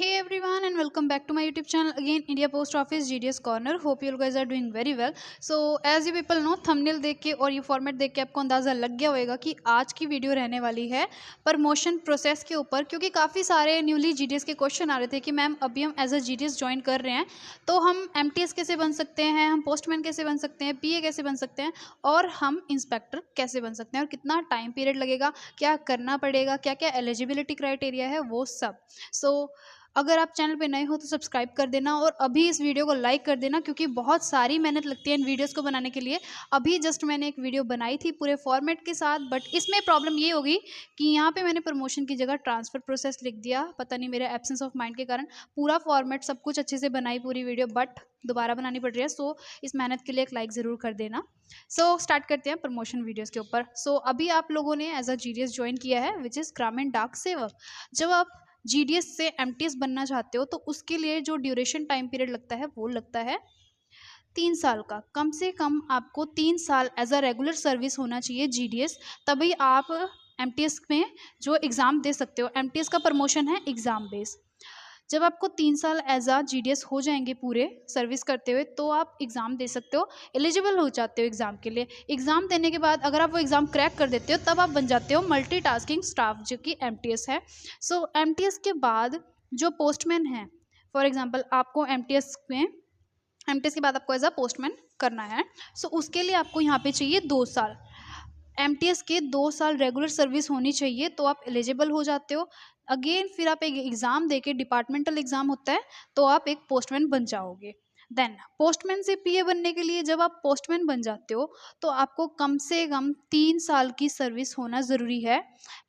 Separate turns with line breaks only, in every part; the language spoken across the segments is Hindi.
Hey everyone and welcome back to my YouTube channel again, India Post Office GDS Corner. Hope you guys are doing very well. So as you people know, thumbnail देख के और ये फॉर्मेट देख के आपको अंदाज़ा लग गया होगा कि आज की वीडियो रहने वाली है प्रमोशन प्रोसेस के ऊपर, क्योंकि काफ़ी सारे न्यूली GDS के क्वेश्चन आ रहे थे कि मैम अभी हम एज अ GDS ज्वाइन कर रहे हैं तो हम MTS कैसे बन सकते हैं, हम पोस्टमैन कैसे बन सकते हैं, PA कैसे बन सकते हैं और हम इंस्पेक्टर कैसे बन सकते हैं और कितना टाइम पीरियड लगेगा, क्या करना पड़ेगा, क्या क्या एलिजिबिलिटी क्राइटेरिया है, वो सब। अगर आप चैनल पे नए हो तो सब्सक्राइब कर देना और अभी इस वीडियो को लाइक कर देना, क्योंकि बहुत सारी मेहनत लगती है इन वीडियोस को बनाने के लिए। अभी जस्ट मैंने एक वीडियो बनाई थी पूरे फॉर्मेट के साथ, बट इसमें प्रॉब्लम ये होगी कि यहाँ पे मैंने प्रमोशन की जगह ट्रांसफ़र प्रोसेस लिख दिया, पता नहीं मेरे एब्सेंस ऑफ माइंड के कारण। पूरा फॉर्मेट सब कुछ अच्छे से बनाई पूरी वीडियो, बट दोबारा बनानी पड़ रही है। सो इस मेहनत के लिए एक लाइक ज़रूर कर देना। स्टार्ट करते हैं प्रमोशन वीडियोज़ के ऊपर। अभी आप लोगों ने एज अ GDS ज्वाइन किया है, विच इज़ ग्रामीण डाक सेवक। जब आप GDS से MTS बनना चाहते हो तो उसके लिए जो ड्यूरेशन टाइम पीरियड लगता है वो लगता है 3 साल का। कम से कम आपको 3 साल एज अ रेगुलर सर्विस होना चाहिए GDS, तभी आप MTS में जो एग्ज़ाम दे सकते हो। MTS का प्रमोशन है एग्ज़ाम बेस। जब आपको 3 साल एज अ GDS हो जाएंगे पूरे सर्विस करते हुए तो आप एग्ज़ाम दे सकते हो, एलिजिबल हो जाते हो एग्ज़ाम के लिए। एग्ज़ाम देने के बाद अगर आप वो एग्ज़ाम क्रैक कर देते हो तब आप बन जाते हो मल्टीटास्किंग स्टाफ, जो कि MTS है। MTS के बाद जो पोस्टमैन है, फॉर एग्ज़ाम्पल आपको MTS के बाद आपको एज अ पोस्टमैन करना है। उसके लिए आपको यहाँ पे चाहिए 2 साल। MTS के 2 साल रेगुलर सर्विस होनी चाहिए तो आप एलिजिबल हो जाते हो। अगेन फिर आप एक एग्ज़ाम देके, डिपार्टमेंटल एग्ज़ाम होता है, तो आप एक पोस्टमैन बन जाओगे। देन पोस्टमैन से PA बनने के लिए जब आप पोस्टमैन बन जाते हो तो आपको कम से कम 3 साल की सर्विस होना ज़रूरी है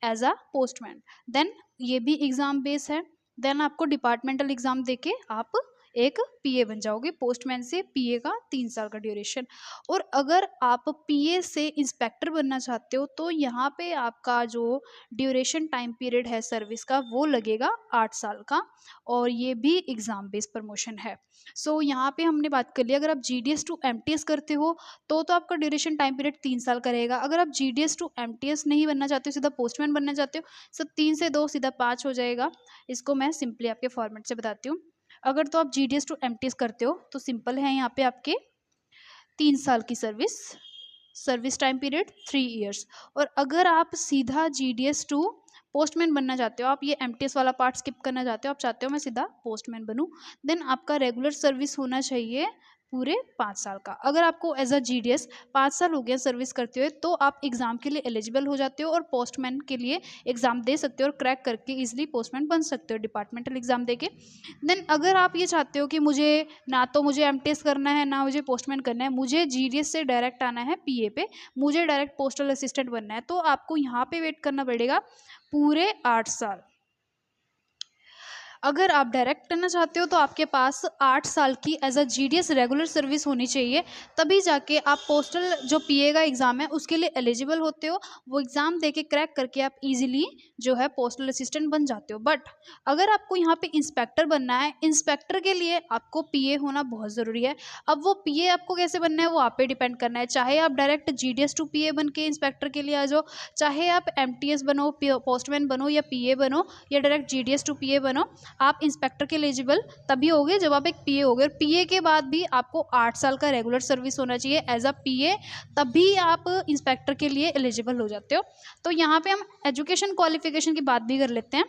एज अ पोस्टमैन। देन ये भी एग्ज़ाम बेस है। देन आपको डिपार्टमेंटल एग्ज़ाम देके आप एक PA बन जाओगे। पोस्टमैन से PA का 3 साल का ड्यूरेशन। और अगर आप PA से इंस्पेक्टर बनना चाहते हो तो यहाँ पे आपका जो ड्यूरेशन टाइम पीरियड है सर्विस का वो लगेगा 8 साल का, और ये भी एग्ज़ाम बेस्ड प्रमोशन है। यहाँ पे हमने बात कर ली, अगर आप GDS टू MTS करते हो तो आपका ड्यूरेशन टाइम पीरियड 3 साल का रहेगा। अगर आप GDS टू MTS नहीं बनना चाहते हो, सीधा पोस्टमैन बनना चाहते हो, 3 से 2 सीधा 5 हो जाएगा। इसको मैं सिंपली आपके फॉर्मेट से बताती हूँ। अगर तो आप GDS टू MTS करते हो तो सिंपल है, यहाँ पे आपके 3 साल की सर्विस टाइम पीरियड 3 इयर्स। और अगर आप सीधा GDS टू पोस्टमैन बनना चाहते हो, आप ये MTS वाला पार्ट स्किप करना चाहते हो, आप चाहते हो मैं सीधा पोस्टमैन बनूं, देन आपका रेगुलर सर्विस होना चाहिए पूरे 5 साल का। अगर आपको एज अ GDS 5 साल हो गया सर्विस करते हुए तो आप एग्ज़ाम के लिए एलिजिबल हो जाते हो और पोस्टमैन के लिए एग्ज़ाम दे सकते हो और क्रैक करके इजीली पोस्टमैन बन सकते हो डिपार्टमेंटल एग्ज़ाम देके। देन अगर आप ये चाहते हो कि मुझे MTS करना है ना मुझे पोस्टमैन करना है, मुझे GDS से डायरेक्ट आना है PA पे, मुझे डायरेक्ट पोस्टल असिस्टेंट बनना है, तो आपको यहाँ पे वेट करना पड़ेगा पूरे 8 साल। अगर आप डायरेक्ट करना चाहते हो तो आपके पास 8 साल की age a GDS regular service होनी चाहिए, तभी जाके आप पोस्टल जो PA का एग्ज़ाम है उसके लिए एलिजिबल होते हो। वो एग्ज़ाम देके क्रैक करके आप इजीली जो है पोस्टल असिस्टेंट बन जाते हो। बट अगर आपको यहाँ पे इंस्पेक्टर बनना है, इंस्पेक्टर के लिए आपको PA होना बहुत ज़रूरी है। अब वो PA आपको कैसे बनना है वो आप पे डिपेंड करना है। चाहे आप डायरेक्ट GDS टू PA बन के इंस्पेक्टर के लिए आ जाओ, चाहे आप MTS बनो, पोस्टमैन बनो या PA बनो, या डायरेक्ट GDS टू PA बनो, आप इंस्पेक्टर के एलिजिबल तभी होगे जब आप एक PA होगे। और PA के बाद भी आपको 8 साल का रेगुलर सर्विस होना चाहिए एज अ PA, तभी आप इंस्पेक्टर के लिए एलिजिबल हो जाते हो। तो यहाँ पे हम एजुकेशन क्वालिफिकेशन की बात भी कर लेते हैं।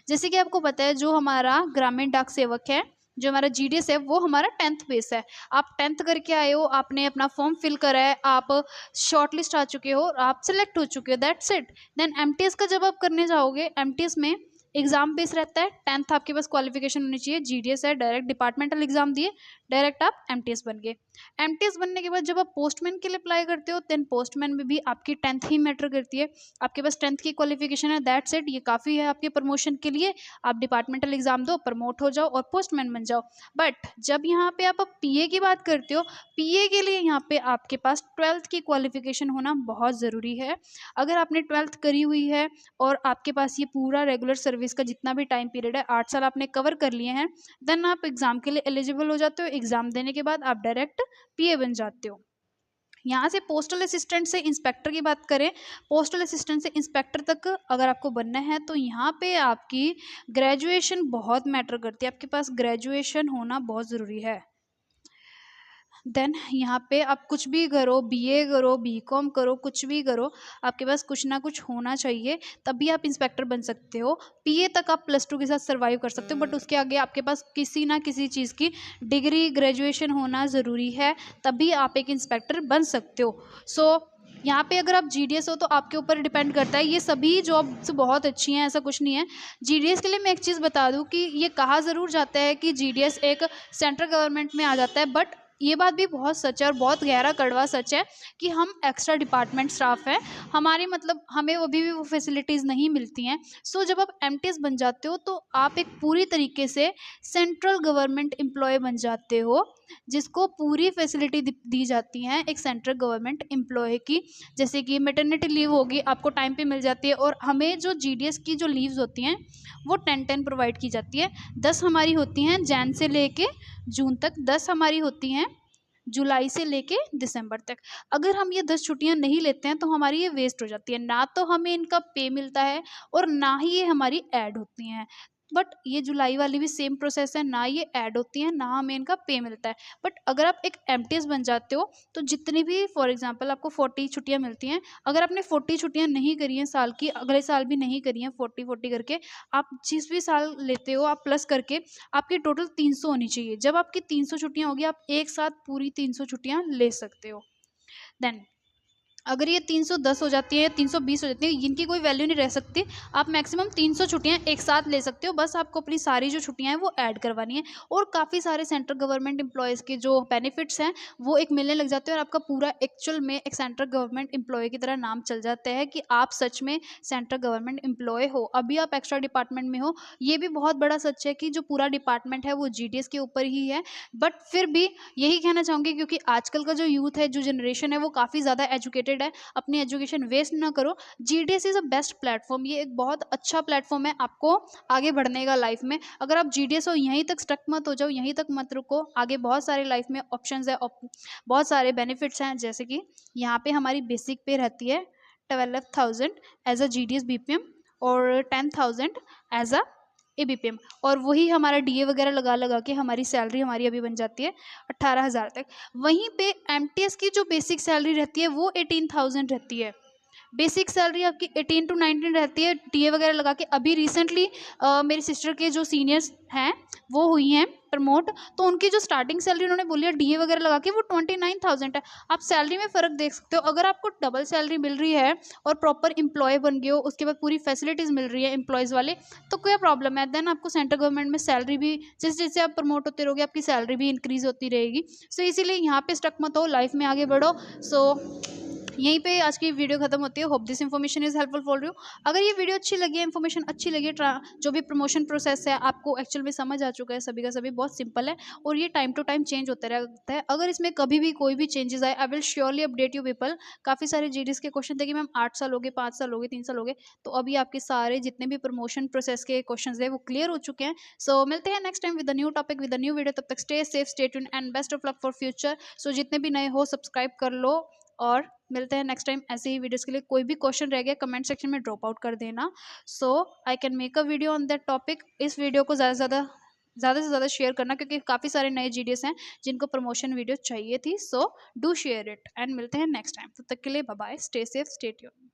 जैसे कि आपको पता है जो हमारा ग्रामीण डाक सेवक है, जो हमारा GDS है, वो हमारा 10th बेस है। आप 10th करके आए हो, आपने अपना फॉर्म फिल करा है, आप शॉर्ट लिस्ट आ चुके हो, आप सिलेक्ट हो चुके हो, दैट्स इट। देन MTS का जब आप करने जाओगे, MTS में एग्जाम बेस रहता है। 10th आपके पास क्वालिफिकेशन होनी चाहिए। GDS है, डायरेक्ट डिपार्टमेंटल एग्जाम दिए, डायरेक्ट आप MTS बन गए। MTS बनने के बाद जब आप पोस्टमैन के लिए अप्लाई करते हो, देन पोस्टमैन में भी आपकी 10th ही मैटर करती है। आपके पास 10th की क्वालिफिकेशन है, दैट्स इट, ये काफ़ी है आपके प्रमोशन के लिए। आप डिपार्टमेंटल एग्जाम दो, प्रमोट हो जाओ और पोस्टमैन बन जाओ। बट जब यहाँ पे आप PA की बात करते हो, PA के लिए यहाँ पे आपके पास 12th की क्वालिफिकेशन होना बहुत ज़रूरी है। अगर आपने 12th करी हुई है और आपके पास ये पूरा रेगुलर सर्विस का जितना भी टाइम पीरियड है 8 साल आपने कवर कर लिए हैं, देन आप एग्ज़ाम के लिए एलिजिबल हो जाते हो। एग्ज़ाम देने के बाद आप डायरेक्ट PA बन जाते हो। यहाँ से पोस्टल असिस्टेंट से इंस्पेक्टर की बात करें, पोस्टल असिस्टेंट से इंस्पेक्टर तक अगर आपको बनना है तो यहाँ पे आपकी ग्रेजुएशन बहुत मैटर करती है, आपके पास ग्रेजुएशन होना बहुत ज़रूरी है। देन यहाँ पे आप कुछ भी करो, बीए करो, बीकॉम करो, कुछ भी करो, आपके पास कुछ ना कुछ होना चाहिए, तभी आप इंस्पेक्टर बन सकते हो। पीए तक आप +2 के साथ सर्वाइव कर सकते हो, बट उसके आगे आपके पास किसी ना किसी चीज़ की डिग्री, ग्रेजुएशन होना ज़रूरी है, तभी आप एक इंस्पेक्टर बन सकते हो। यहाँ पे अगर आप जीडीएस हो तो आपके ऊपर डिपेंड करता है। ये सभी जॉब्स बहुत अच्छी हैं, ऐसा कुछ नहीं है। जीडीएस के लिए मैं एक चीज़ बता दूं कि ये कहा ज़रूर जाता है कि जीडीएस एक सेंट्रल गवर्नमेंट में आ जाता है, बट ये बात भी बहुत सच है और बहुत गहरा कड़वा सच है कि हम एक्स्ट्रा डिपार्टमेंट स्टाफ हैं, हमारे मतलब हमें अभी भी वो फैसिलिटीज़ नहीं मिलती हैं। जब आप एमटीएस बन जाते हो तो आप एक पूरी तरीके से सेंट्रल गवर्नमेंट एम्प्लॉय बन जाते हो, जिसको पूरी फैसिलिटी दी जाती हैं एक सेंट्रल गवर्नमेंट एम्प्लॉय की। जैसे कि मैटरनिटी लीव होगी, आपको टाइम पे मिल जाती है, और हमें जो जीडीएस की जो लीव्स होती हैं वो 10-10 प्रोवाइड की जाती है। 10 हमारी होती हैं जैन से लेके जून तक, 10 हमारी होती हैं जुलाई से लेके दिसंबर तक। अगर हम ये 10 छुट्टियां नहीं लेते हैं तो हमारी ये वेस्ट हो जाती है, ना तो हमें इनका पे मिलता है और ना ही ये हमारी ऐड होती हैं। बट ये जुलाई वाली भी सेम प्रोसेस है, ना ये ऐड होती हैं ना हमें इनका पे मिलता है। बट अगर आप एक एमटीएस बन जाते हो तो जितनी भी, फॉर एग्जांपल आपको 40 छुट्टियां मिलती हैं, अगर आपने 40 छुट्टियां नहीं करी हैं साल की, अगले साल भी नहीं करी हैं 40-40 करके, आप जिस भी साल लेते हो आप प्लस करके आपकी टोटल 300 होनी चाहिए। जब आपकी 300 छुट्टियां होगी आप एक साथ पूरी 300 छुट्टियां ले सकते हो। देन अगर ये 310 हो जाती है, 320 हो जाती है, इनकी कोई वैल्यू नहीं रह सकती। आप मैक्सिमम 300 छुट्टियां एक साथ ले सकते हो, बस आपको अपनी सारी जो छुट्टियां हैं वो ऐड करवानी है। और काफ़ी सारे सेंट्रल गवर्नमेंट एम्प्लॉयज़ के जो बेनिफिट्स हैं वो एक मिलने लग जाते हैं, और आपका पूरा एक्चुअल में एक सेंट्रल गवर्नमेंट एम्प्लॉय की तरह नाम चल जाता है कि आप सच में सेंट्रल गवर्नमेंट एम्प्लॉय हो। अभी आप एक्स्ट्रा डिपार्टमेंट में हो, ये भी बहुत बड़ा सच है कि जो पूरा डिपार्टमेंट है वो जीडीएस के ऊपर ही है। बट फिर भी यही कहना चाहूँगी, क्योंकि आजकल का जो यूथ है, जो जनरेशन है, वो काफ़ी ज़्यादा एजुकेटेड है, अपनी एजुकेशन वेस्ट ना करो। GDS is a best platform, ये एक बहुत अच्छा प्लेटफॉर्म है आपको आगे बढ़ने का लाइफ में। अगर आप जीडीएस हो यहीं तक स्टक मत हो जाओ, यहीं तक मत रुको, आगे बहुत सारे लाइफ में ऑप्शंस है, बहुत सारे बेनिफिट्स हैं। जैसे कि यहाँ पे हमारी बेसिक पे रहती है 12,000 एज अ जीडीएस बीपीएम और 10,000 एज अ एबीपीएम, और वही हमारा डीए वगैरह लगा लगा के हमारी सैलरी हमारी अभी बन जाती है 18,000 तक। वहीं पे एमटीएस की जो बेसिक सैलरी रहती है वो 18,000 रहती है। बेसिक सैलरी आपकी 18 to 19 रहती है, टीए वगैरह लगा के। अभी रिसेंटली मेरी सिस्टर के जो सीनियर्स हैं वो हुई हैं प्रमोट, तो उनकी जो स्टार्टिंग सैलरी उन्होंने बोली है डीए वगैरह लगा के वो 29,000 है। आप सैलरी में फ़र्क देख सकते हो। अगर आपको डबल सैलरी मिल रही है और प्रॉपर एम्प्लॉय बन गए हो, उसके बाद पूरी फैसिलिटीज़ मिल रही है एम्प्लॉयज़ वाले, तो क्या प्रॉब्लम है? देन आपको सेंट्रल गवर्नमेंट में सैलरी भी जैसे जैसे आप प्रमोट होते रहोगे आपकी सैलरी भी इंक्रीज़ होती रहेगी। इसीलिए यहाँ पे स्टक मत हो, लाइफ में आगे बढ़ो। यहीं पे आज की वीडियो खत्म होती है। Hope this information is helpful for you. अगर ये वीडियो अच्छी लगी है, इन्फॉर्मेशन अच्छी लगी है, जो भी प्रमोशन प्रोसेस है आपको एक्चुअल में समझ आ चुका है, सभी का सभी बहुत सिंपल है, और ये टाइम टू टाइम चेंज होता रहता है। अगर इसमें कभी भी कोई भी चेंजेस आए, I will surely update you people. काफ़ी सारे जीडीएस के क्वेश्चन थे कि मैम 8 साल हो गए, 5 साल हो गए, 3 साल हो गए, तो अभी आपके सारे जितने भी प्रमोशन प्रोसेस के क्वेश्चन है वो क्लियर हो चुके हैं। मिलते हैं next time with new topic with new video. तब तक stay safe, stay tuned and best of luck for future. जितने भी नए हो सब्सक्राइब कर लो, और मिलते हैं नेक्स्ट टाइम ऐसे ही वीडियोस के लिए। कोई भी क्वेश्चन रह गया कमेंट सेक्शन में ड्रॉप आउट कर देना, I can make a video on that topic. इस वीडियो को ज़्यादा से ज़्यादा शेयर करना, क्योंकि काफ़ी सारे नए जीडीएस हैं जिनको प्रमोशन वीडियो चाहिए थी। डू शेयर इट, एंड मिलते हैं नेक्स्ट टाइम। तब तक के लिए bye bye, stay safe, stay tuned.